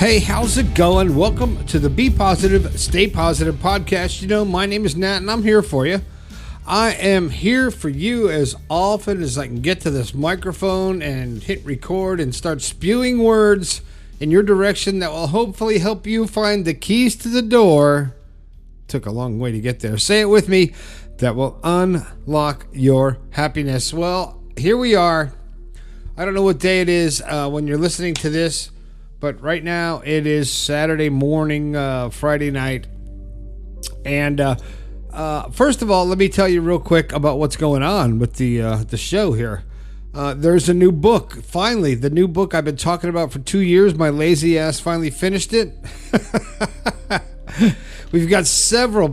Hey, how's it going? Welcome to the Be Positive, Stay Positive podcast. You know, my name is Nat and I'm here for you. I am here for you as often as I can get to this microphone and hit record and start spewing words in your direction that will hopefully help you find the keys to the door. Took a long way to get there. Say it with me. That will unlock your happiness. Well, here we are. I don't know what day it is when you're listening to this, but right now it is Saturday morning, Friday night. And first of all, let me tell you real quick about what's going on with the show here. There's a new book. Finally, the new book I've been talking about for 2 years. My lazy ass finally finished it. We've got several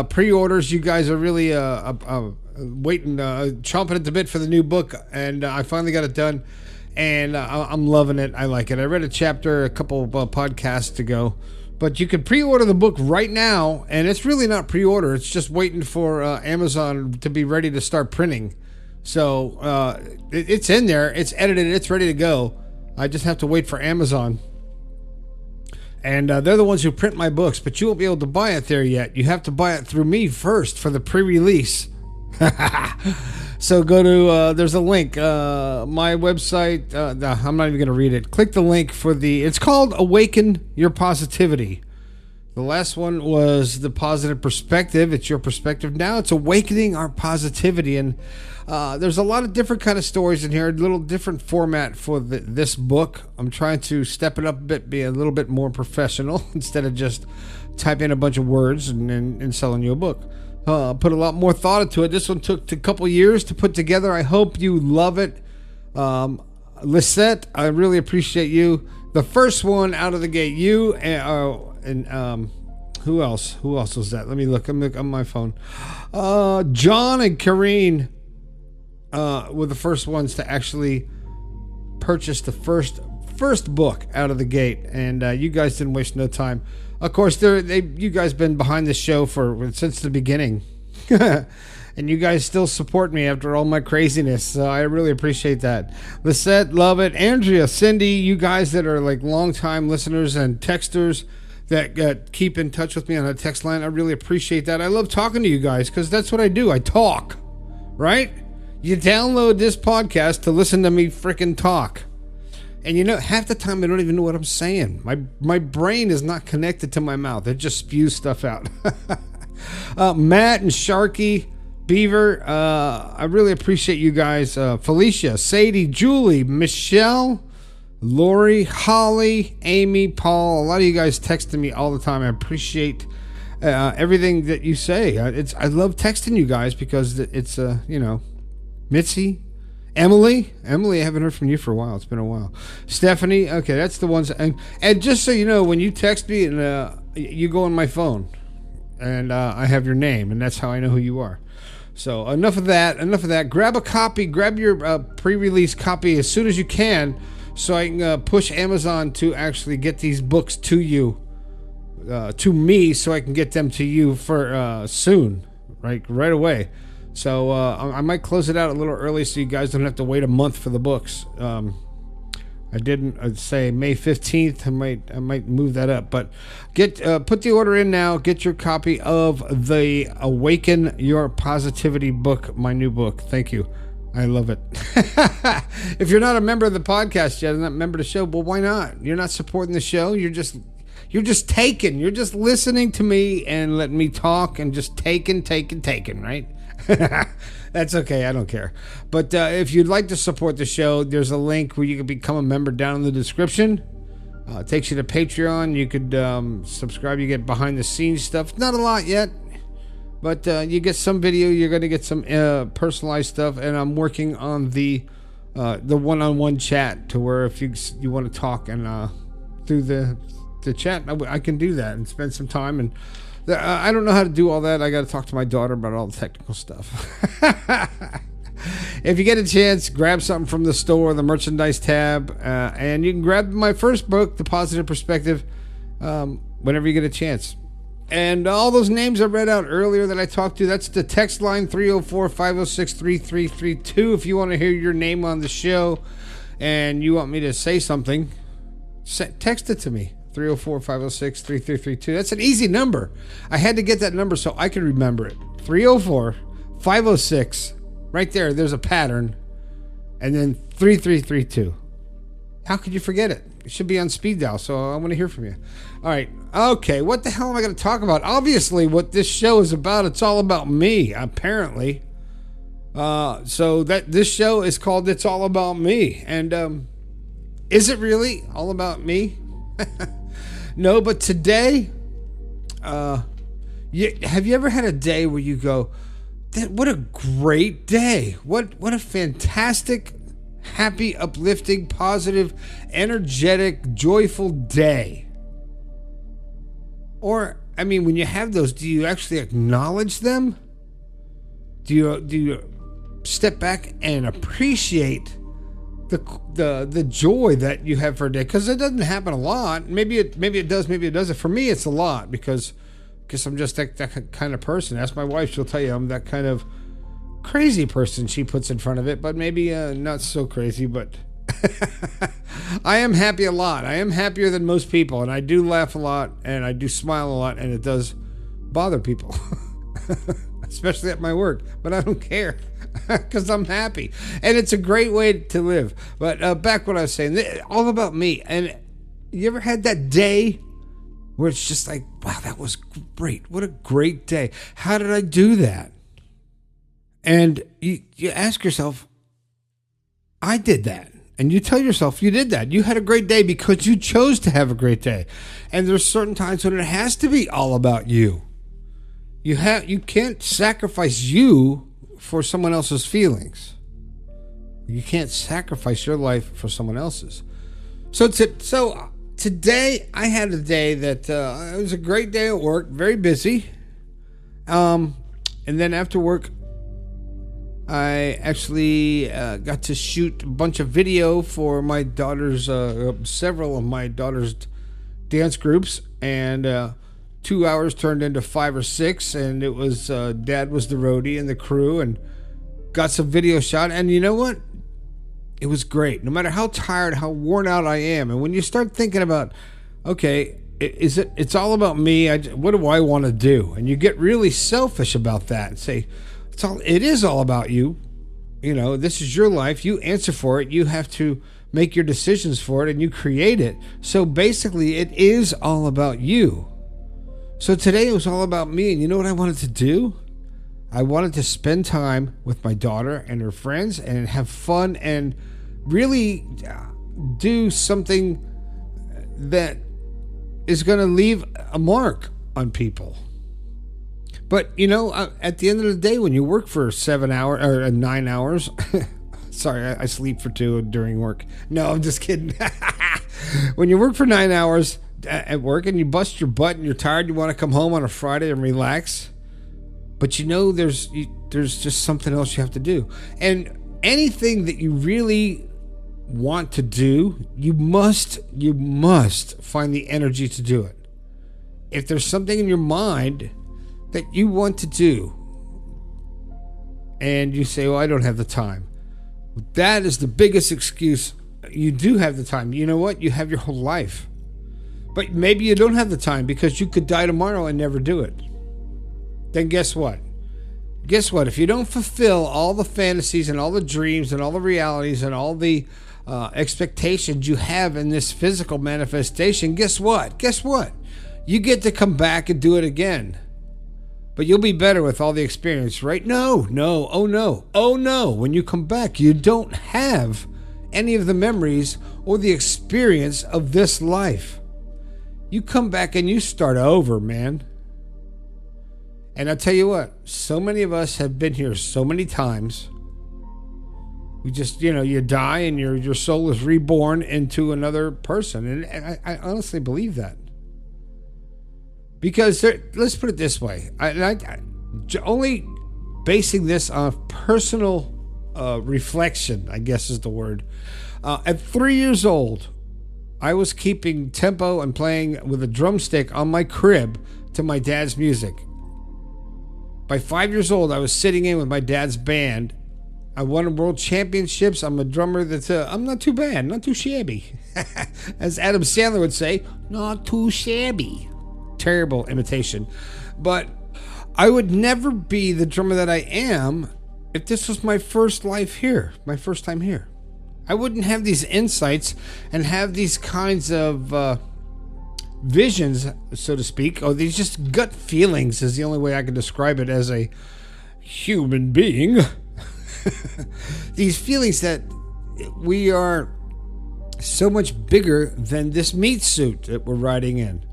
pre-orders. You guys are really waiting, chomping at the bit for the new book, and I finally got it done. And I'm loving it. I like it. I read a chapter a couple of podcasts ago, but you can pre-order the book right now, and it's really not pre-order. It's just waiting for Amazon to be ready to start printing. So it's in there. It's edited. It's ready to go. I just have to wait for Amazon. And they're the ones who print my books, but you won't be able to buy it there yet. You have to buy it through me first for the pre-release. So go to, there's a link, my website, I'm not even going to read it. Click the link for it's called Awaken Your Positivity. The last one was the positive perspective. It's your perspective. Now it's awakening our positivity. And there's a lot of different kind of stories in here, a little different format for this book. I'm trying to step it up a bit, be a little bit more professional instead of just typing a bunch of words and selling you a book. Put a lot more thought into it. This one took a couple years to put together. I hope you love it. Lisette, I really appreciate you. The first one out of the gate, you and who else? Who else was that? Let me look. I'm on my phone. John and Kareen were the first ones to actually purchase the first book out of the gate, and you guys didn't waste no time. Of course, you guys been behind the show since the beginning, and you guys still support me after all my craziness. So I really appreciate that. Lisette, love it. Andrea, Cindy, you guys that are like longtime listeners and texters that keep in touch with me on a text line, I really appreciate that. I love talking to you guys because that's what I do. I talk, right? You download this podcast to listen to me freaking talk. And you know, half the time I don't even know what I'm saying. My brain is not connected to my mouth. It just spews stuff out. Matt and Sharky, Beaver, I really appreciate you guys. Felicia, Sadie, Julie, Michelle, Lori, Holly, Amy, Paul. A lot of you guys texting me all the time. I appreciate everything that you say. I love texting you guys because it's Mitzi. Emily, I haven't heard from you for a while. It's been a while. Stephanie, okay, that's the ones. And just so you know, when you text me, and you go on my phone, and I have your name, and that's how I know who you are. So enough of that. Grab a copy. Grab your pre-release copy as soon as you can, so I can push Amazon to actually get these books to you, to me, so I can get them to you for soon, right away. So I might close it out a little early so you guys don't have to wait a month for the books. I didn't say May 15th. I might move that up, but put the order in now. Get your copy of the Awaken Your Positivity book, my new book. Thank you. I love it. If you're not a member of the podcast yet, and not a member of the show, well, why not? You're not supporting the show. You're just taking. You're just listening to me and letting me talk and just taking, right? That's okay. I don't care. But if you'd like to support the show, there's a link where you can become a member down in the description. It takes you to Patreon. You could subscribe. You get behind the scenes stuff. Not a lot yet, but you get some video. You're going to get some personalized stuff. And I'm working on the one-on-one chat to where if you want to talk and through the chat, I can do that and spend some time. And I don't know how to do all that. I got to talk to my daughter about all the technical stuff. If you get a chance, grab something from the store, the merchandise tab, and you can grab my first book, The Positive Perspective, whenever you get a chance. And all those names I read out earlier that I talked to, that's the text line 304-506-3332. If you want to hear your name on the show and you want me to say something, text it to me. 304-506-3332. That's an easy number. I had to get that number so I could remember it. 304-506. Right there, there's a pattern. And then 3332. How could you forget it? It should be on speed dial, so I want to hear from you. All right. Okay, what the hell am I going to talk about? Obviously, what this show is about, it's all about me, apparently. So that this show is called It's All About Me. And is it really all about me? No, but today, have you ever had a day where you go, what a great day. What a fantastic, happy, uplifting, positive, energetic, joyful day. Or, I mean, when you have those, do you actually acknowledge them? Do you step back and appreciate the joy that you have for a day? Because it doesn't happen a lot. Maybe it does, maybe it doesn't. For me, it's a lot because I guess I'm just that kind of person. Ask my wife, she'll tell you I'm that kind of crazy person she puts in front of it, but maybe not so crazy, but I am happy a lot. I am happier than most people, and I do laugh a lot, and I do smile a lot, and it does bother people, especially at my work, but I don't care because I'm happy, and it's a great way to live. But back what I was saying, all about me. And you ever had that day where it's just like, wow, that was great. What a great day. How did I do that? And you ask yourself, I did that. And you tell yourself you did that. You had a great day because you chose to have a great day. And there's certain times when it has to be all about you. You can't sacrifice you for someone else's feelings. You can't sacrifice your life for someone else's. So today I had a day that it was a great day at work, very busy. And then after work, I actually got to shoot a bunch of video for my daughter's, several of my daughter's dance groups, and 2 hours turned into 5 or 6, and it was Dad was the roadie and the crew, and got some video shot. And you know what? It was great. No matter how tired, how worn out I am, and when you start thinking about, okay, it's all about me. What do I want to do? And you get really selfish about that and say, it is all about you. You know, this is your life. You answer for it. You have to make your decisions for it, and you create it. So basically, it is all about you. So today it was all about me. And you know what I wanted to do? I wanted to spend time with my daughter and her friends and have fun and really do something that is going to leave a mark on people. But, you know, at the end of the day, when you work for 7 hours or 9 hours, sorry, I sleep for 2 during work. No, I'm just kidding. When you work for 9 hours at work and you bust your butt and you're tired, you want to come home on a Friday and relax. But you know, there's just something else you have to do. And anything that you really want to do, you must find the energy to do it. If there's something in your mind that you want to do and you say, well, I don't have the time, that is the biggest excuse. You do have the time. You know what? You have your whole life. But maybe you don't have the time because you could die tomorrow and never do it. Then guess what? If you don't fulfill all the fantasies and all the dreams and all the realities and all the expectations you have in this physical manifestation, guess what? You get to come back and do it again. But you'll be better with all the experience, right? No. When you come back, you don't have any of the memories or the experience of this life. You come back and you start over, man. And I'll tell you what, so many of us have been here so many times. We just, you die and your soul is reborn into another person. And I honestly believe that. Because let's put it this way, I only basing this on personal reflection, I guess is the word. At 3 years old, I was keeping tempo and playing with a drumstick on my crib to my dad's music. By 5 years old, I was sitting in with my dad's band I won world championships. I'm a drummer that's I'm not too bad, not too shabby. As Adam Sandler would say, not too shabby. Terrible imitation. But I would never be the drummer that I am if this was my first life here, my first time here. I wouldn't have these insights and have these kinds of visions, so to speak, or these just gut feelings is the only way I can describe it as a human being. These feelings that we are so much bigger than this meat suit that we're riding in.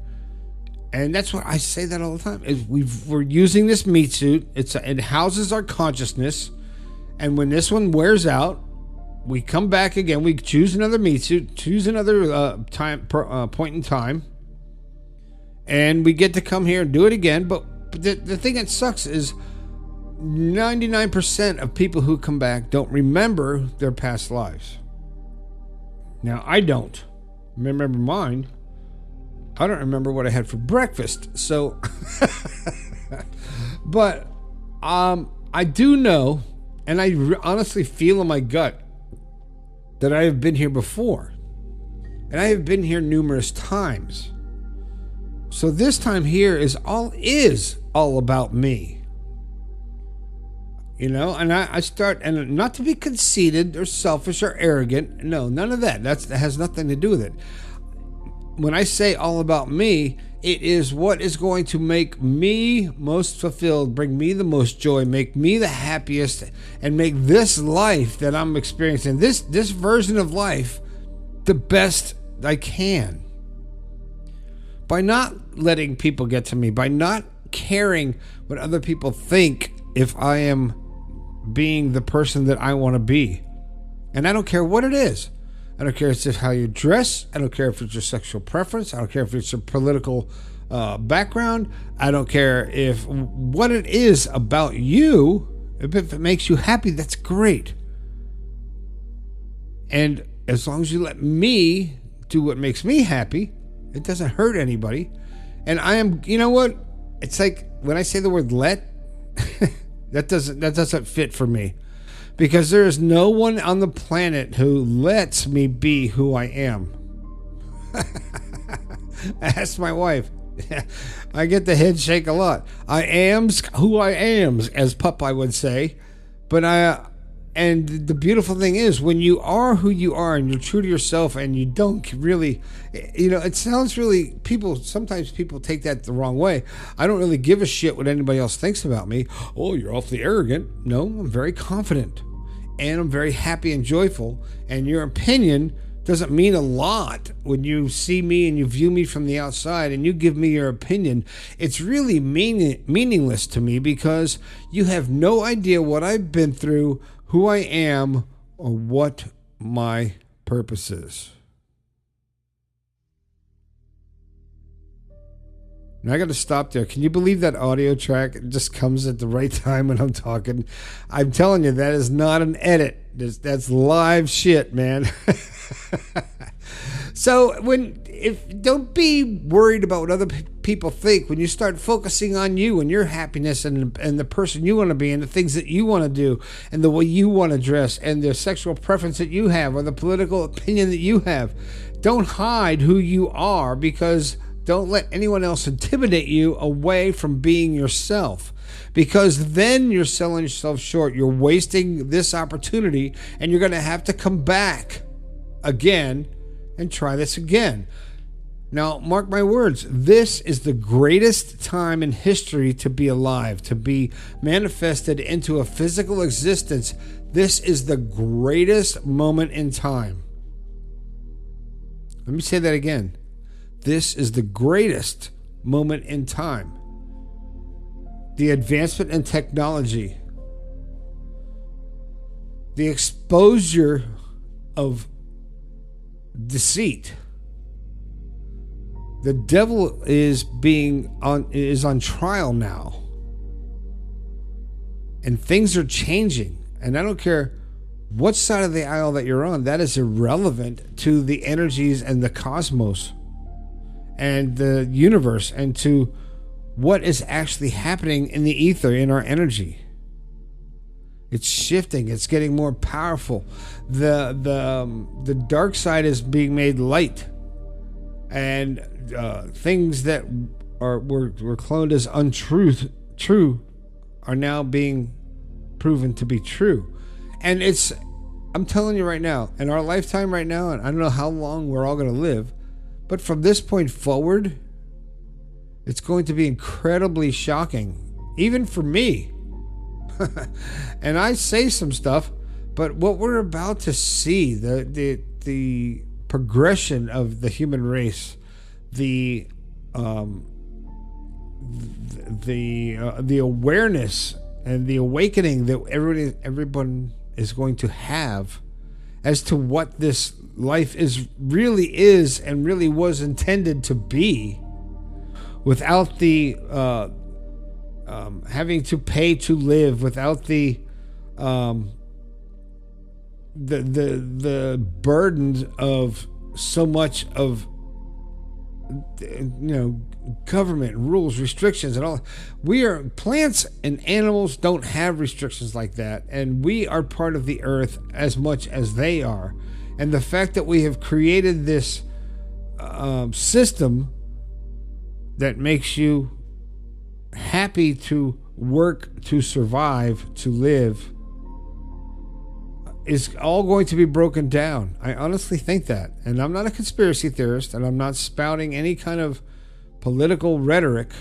And that's what I say that all the time. We're using this meat suit. It houses our consciousness. And when this one wears out, we come back again. We choose another meat suit, choose another point in time. And we get to come here and do it again. But the thing that sucks is 99% of people who come back don't remember their past lives. Now, I don't remember mine. I don't remember what I had for breakfast. So, but I do know, and I honestly feel in my gut that I have been here before. And I have been here numerous times. So this time here is all about me. You know, and I start, and not to be conceited or selfish or arrogant. No, none of that. That has nothing to do with it. When I say all about me, it is what is going to make me most fulfilled, bring me the most joy, make me the happiest, and make this life that I'm experiencing, this version of life, the best I can. By not letting people get to me, by not caring what other people think if I am being the person that I want to be. And I don't care what it is. I don't care if it's how you dress. I don't care if it's your sexual preference. I don't care if it's your political background. I don't care if what it is about you. If it makes you happy, that's great. And as long as you let me do what makes me happy, it doesn't hurt anybody. And I am, you know what? It's like when I say the word let, that doesn't fit for me. Because there is no one on the planet who lets me be who I am. Ask my wife. I get the head shake a lot. I am's who I am, as Popeye would say. But and the beautiful thing is, when you are who you are and you're true to yourself and you don't really, you know, it sounds really, sometimes people take that the wrong way. I don't really give a shit what anybody else thinks about me. Oh, you're awfully arrogant. No, I'm very confident. And I'm very happy and joyful. And your opinion doesn't mean a lot when you see me and you view me from the outside and you give me your opinion. It's really meaningless to me because you have no idea what I've been through, who I am, or what my purpose is. And I got to stop there. Can you believe that audio track just comes at the right time when I'm talking? I'm telling you, that is not an edit. That's live shit, man. So don't be worried about what other people think. When you start focusing on you and your happiness and the person you want to be and the things that you want to do and the way you want to dress and the sexual preference that you have or the political opinion that you have, don't hide who you are, because don't let anyone else intimidate you away from being yourself, because then you're selling yourself short. You're wasting this opportunity, and you're going to have to come back again and try this again. Now, mark my words, this is the greatest time in history to be alive, to be manifested into a physical existence. This is the greatest moment in time. Let me say that again. This is the greatest moment in time. The advancement in technology, the exposure of deceit. The devil is on trial now. And things are changing. And I don't care what side of the aisle that you're on, that is irrelevant to the energies and the cosmos and the universe and to what is actually happening in the ether, in our energy. It's shifting. It's getting more powerful. The dark side is being made light, and things that were cloned as true are now being proven to be true. And I'm telling you right now, in our lifetime right now, and I don't know how long we're all going to live, but from this point forward, it's going to be incredibly shocking, even for me. And I say some stuff, but what we're about to see, the progression of the human race, the awareness and the awakening that everyone is going to have as to what this life really is and really was intended to be, without the having to pay to live, without the burdens of so much of government rules, restrictions, and all. Plants and animals don't have restrictions like that, and we are part of the earth as much as they are. And the fact that we have created this system that makes you happy to work, to survive, to live, is all going to be broken down. I honestly think that. And I'm not a conspiracy theorist, and I'm not spouting any kind of political rhetoric.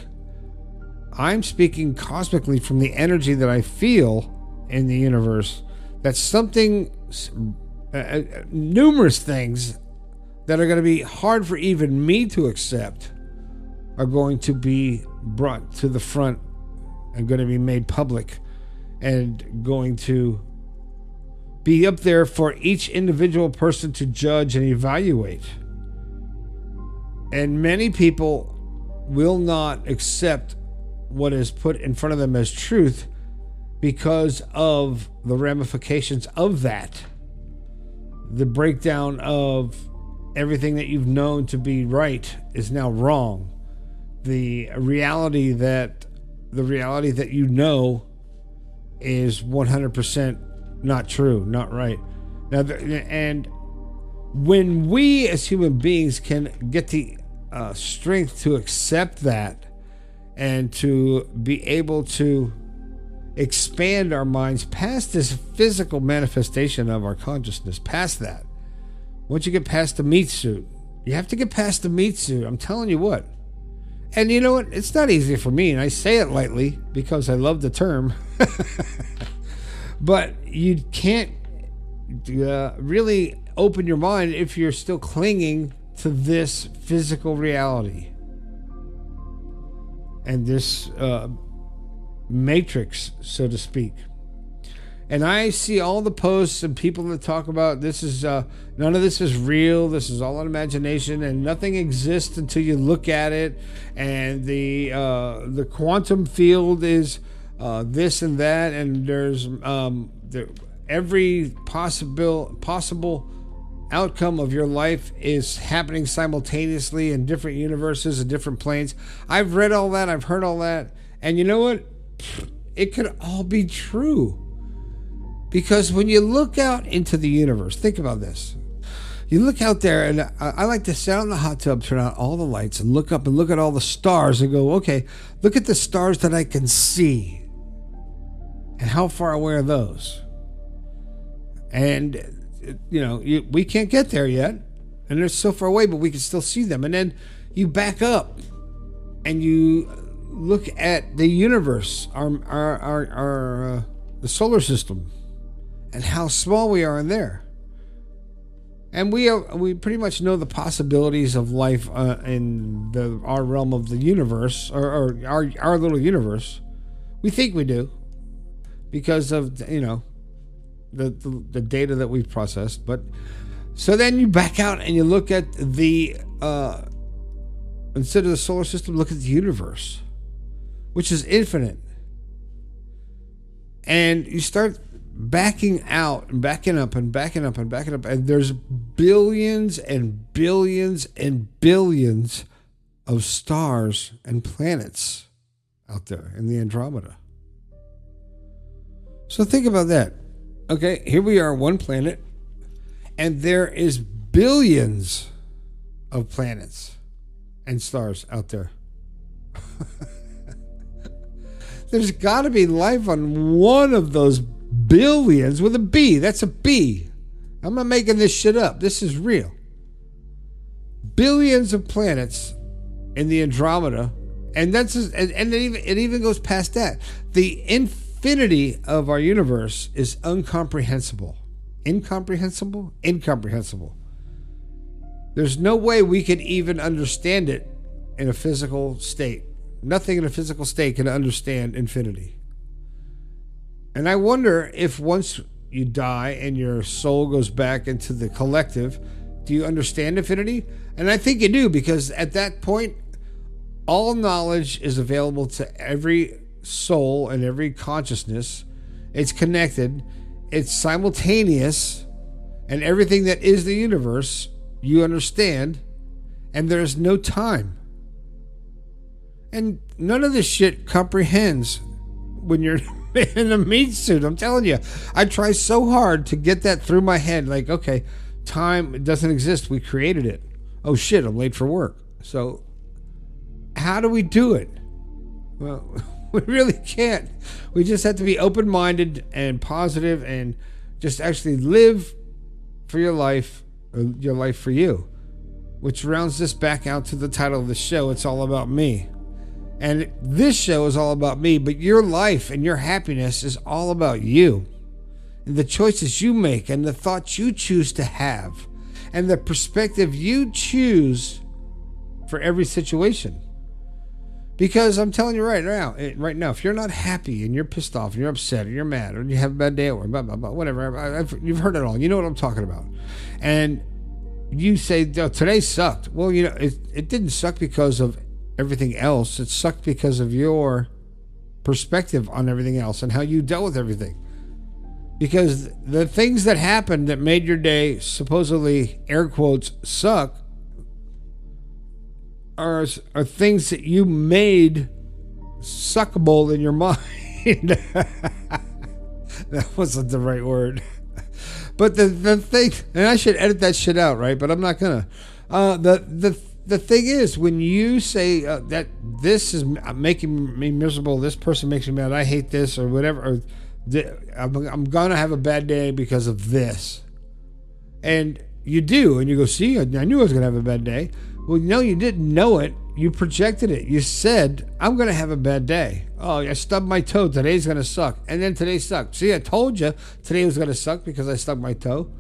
I'm speaking cosmically from the energy that I feel in the universe, that something, numerous things that are going to be hard for even me to accept are going to be brought to the front and going to be made public and going to be up there for each individual person to judge and evaluate. And many people will not accept what is put in front of them as truth because of the ramifications of that. The breakdown of everything that you've known to be right is now wrong. The reality that you know is 100% not true, not right. Now, and when we as human beings can get the strength to accept that and to be able to expand our minds past this physical manifestation of our consciousness, past that. Once you get past the meat suit, you have to get past the meat suit. I'm telling you what. And you know what? It's not easy for me, and I say it lightly because I love the term. But you can't really open your mind if you're still clinging to this physical reality and this matrix, so to speak. And I see all the posts and people that talk about this is none of this is real. This is all an imagination, and nothing exists until you look at it. And the quantum field is this and that, and there's every possible outcome of your life is happening simultaneously in different universes and different planes. I've read all that. I've heard all that, and you know what? It could all be true. Because when you look out into the universe, think about this. You look out there, and I like to sit in the hot tub, turn out all the lights, and look up and look at all the stars and go, okay, look at the stars that I can see. And how far away are those? And, we can't get there yet. And they're so far away, but we can still see them. And then you back up and you look at the universe, the solar system, and how small we are in there. And we pretty much know the possibilities of life in our realm of the universe, or our little universe. We think we do because of the data that we've processed. But so then you back out and you look at the instead of the solar system, look at the universe, which is infinite. And you start backing out and backing up and backing up and backing up, and there's billions and billions and billions of stars and planets out there in the Andromeda. So think about that. Okay, here we are, one planet, and there is billions of planets and stars out there. There's got to be life on one of those billions with a B. That's a B. I'm not making this shit up. This is real. Billions of planets in the Andromeda, and it even goes past that. The infinity of our universe is incomprehensible. Incomprehensible? Incomprehensible. There's no way we could even understand it in a physical state. Nothing in a physical state can understand infinity. And I wonder if once you die and your soul goes back into the collective, do you understand infinity? And I think you do, because at that point, all knowledge is available to every soul and every consciousness. It's connected, it's simultaneous, and everything that is the universe, you understand, and there's no time. And none of this shit comprehends when you're in a meat suit. I'm telling you, I try so hard to get that through my head. Like, okay, time doesn't exist. We created it. Oh shit, I'm late for work. So how do we do it? Well, we really can't. We just have to be open-minded and positive and just actually live for your life for you. Which rounds this back out to the title of the show. It's all about me. And this show is all about me, but your life and your happiness is all about you. And the choices you make and the thoughts you choose to have and the perspective you choose for every situation. Because I'm telling you right now, if you're not happy and you're pissed off and you're upset and you're mad or you have a bad day at work, blah, blah, blah, whatever, you've heard it all. You know what I'm talking about. And you say, oh, today sucked. Well, you know, it didn't suck because of everything else. It sucked because of your perspective on everything else and how you dealt with everything. Because the things that happened that made your day supposedly, air quotes, suck are things that you made suckable in your mind. That wasn't the right word. But the thing, and I should edit that shit out, right? But I'm not gonna. The thing is, when you say that this is making me miserable, this person makes me mad, I hate this or whatever, or I'm gonna have a bad day because of this, and you do, and you go, see, I knew I was gonna have a bad day. Well, no, you didn't know it. You projected it. You said, I'm gonna have a bad day. Oh, I stubbed my toe. Today's gonna suck, and then today sucked. See, I told you today was gonna suck because I stubbed my toe.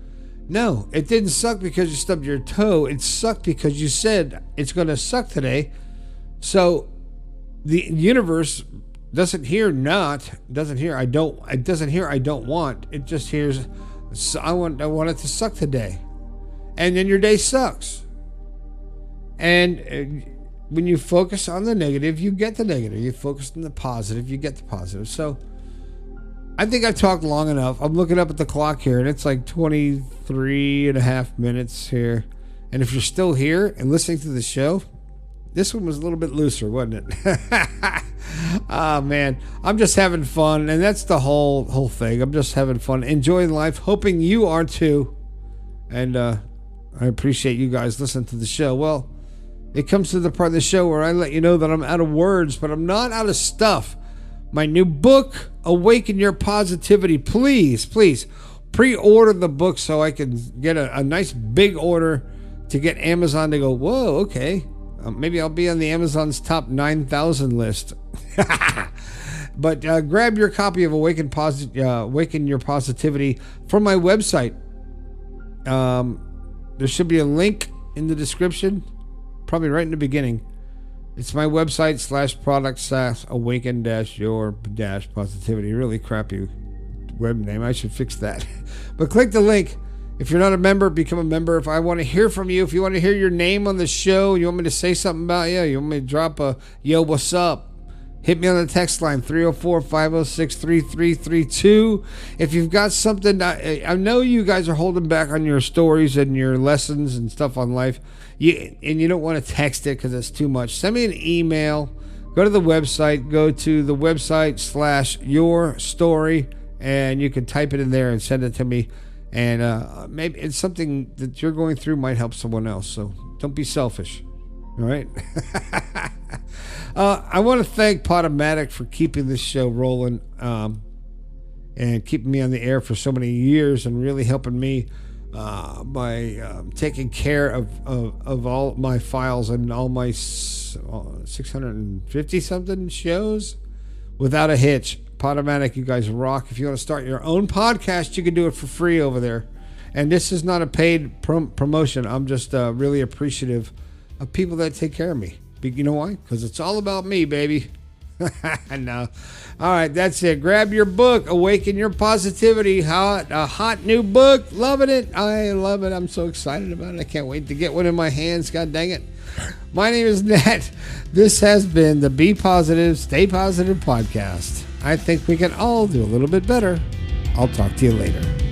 No, it didn't suck because you stubbed your toe. It sucked because you said it's going to suck today. So the universe doesn't hear I don't want. It just hears I want it to suck today. And then your day sucks. And when you focus on the negative, you get the negative. You focus on the positive, you get the positive. So I think I've talked long enough. I'm looking up at the clock here, and it's like 23 and a half minutes here. And if you're still here and listening to the show, this one was a little bit looser, wasn't it? Oh, man. I'm just having fun, and that's the whole thing. I'm just having fun, enjoying life, hoping you are too. And I appreciate you guys listening to the show. Well, it comes to the part of the show where I let you know that I'm out of words, but I'm not out of stuff. My new book, Awaken Your Positivity. Please pre-order the book so I can get a nice big order to get Amazon to go, whoa, okay. Maybe I'll be on the Amazon's top 9,000 list. But grab your copy of Awaken Your Positivity from my website. There should be a link in the description, probably right in the beginning. It's my website /product/ awaken-your-positivity. Really crappy web name. I should fix that. But click the link. If you're not a member, become a member. If I want to hear from you, if you want to hear your name on the show, you want me to say something about you want me to drop a, yo, what's up? Hit me on the text line, 304-506-3332. If you've got something, I know you guys are holding back on your stories and your lessons and stuff on life, and you don't want to text it because it's too much. Send me an email. Go to the website. Go to the website /yourstory and you can type it in there and send it to me. And maybe it's something that you're going through might help someone else. So don't be selfish. All right. I want to thank Potomatic for keeping this show rolling and keeping me on the air for so many years and really helping me by taking care of all my files and all my 650 something shows without a hitch. Potomatic, you guys rock. If you want to start your own podcast, you can do it for free over there. And this is not a paid promotion. I'm just really appreciative of people that take care of me. You know why? Because it's all about me, baby. No. All right, that's it. Grab your book, Awaken Your Positivity. A hot new book. Loving it. I love it. I'm so excited about it. I can't wait to get one in my hands. God dang it. My name is Nat. This has been the Be Positive, Stay Positive podcast. I think we can all do a little bit better. I'll talk to you later.